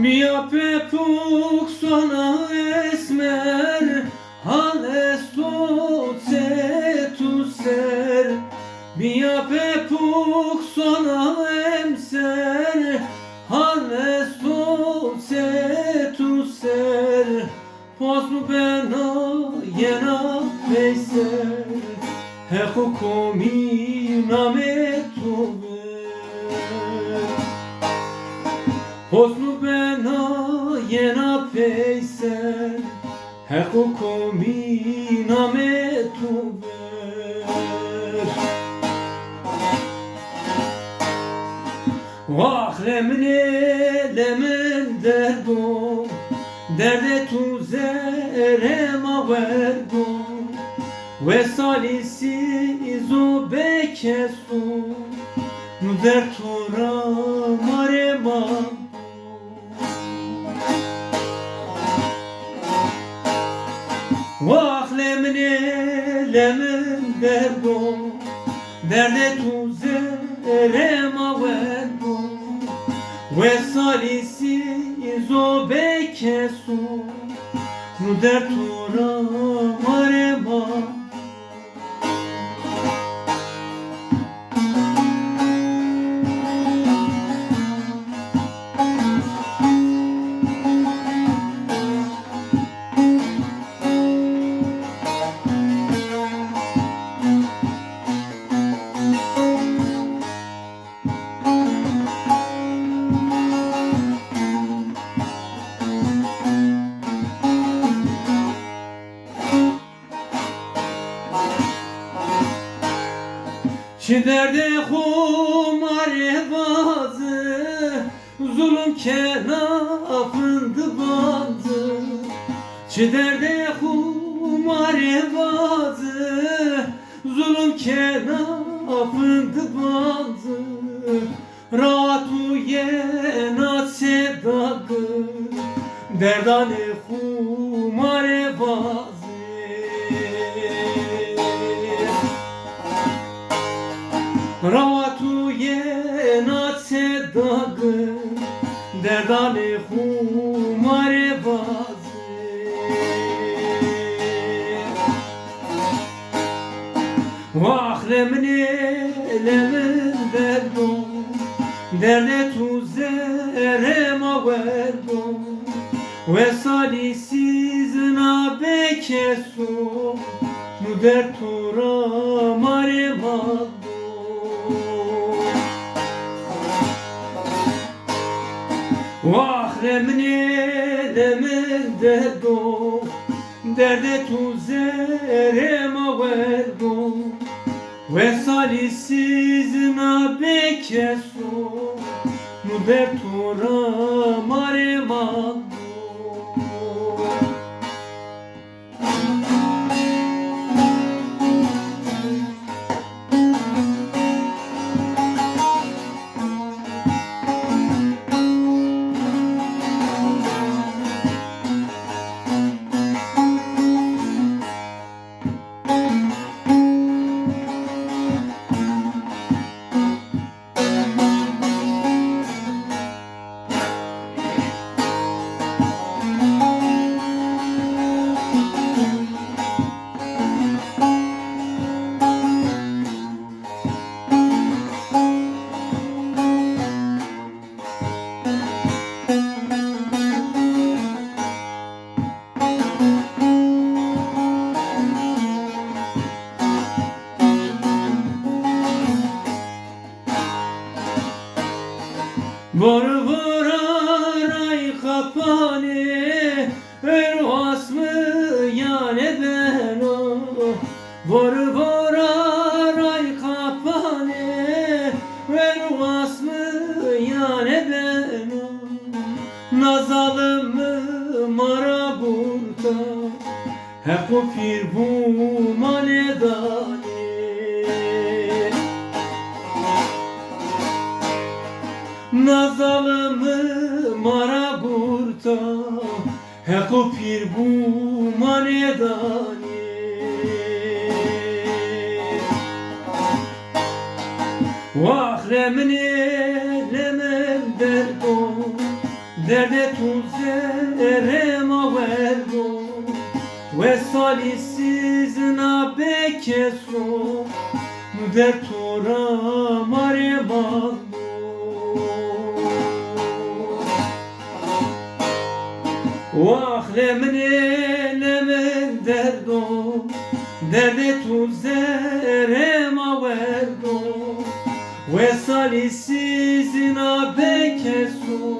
Mia pepuk sona esmer, hale soce tu ser. Mia pepuk sona emser, hale soce tu ser. Posmu bena yena peyser, heku komi nametu ver. Posmu bena yena peyser, heku komi nametu ver. Vah lemen derdo, derde tu zerema verdo. Ve salisi izo bekesu, nu dertora marema. Vah lemen derdo, derde tu zerema verdo. Ve salisi izo bekesu, nu dertora marema. Çi derde humare bazı, zulüm kenafındı bazı. Çi derde humare bazı, zulüm kenafındı bazı. Ratu yena sedagı, derdane humare bazı. Ravatu yena sedagı, derdane humare bazı. Vah lemen derdo, derde tu zerema verdo. Ve salisiz na bekesu, nu dertura marema. Vah lemen derdo, derde tu zerema verdo. Ve salisiz na bekesu, nu dertura marema. Var ay kapane, ver asmı yane beno. Var ay kapane, ver asmı yane beno. Nazalımı maraburta, hep o pir bu manedane. Nazalımı maraburta, hep o pir bu manedane. Vah lemen derdo, derde tu zerema verdo ve salisiz na bekeso der tora mare bando واخله من دردو درد تو زره ما وردو و سالی سیزنا بکسو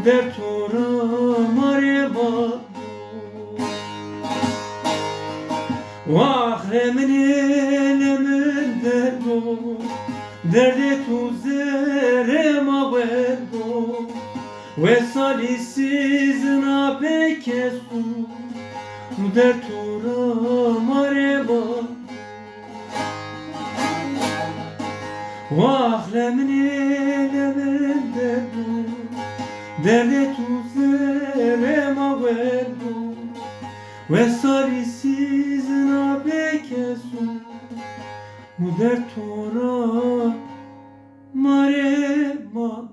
در تو را ماره بادو واخله من دردو درد تو زره ما وردو و سالی سیزنا بکسو در تو را ماره با و اخله من دردو درد تو زره ما وردو و سالی سیزنا بکسو در تو را ماره با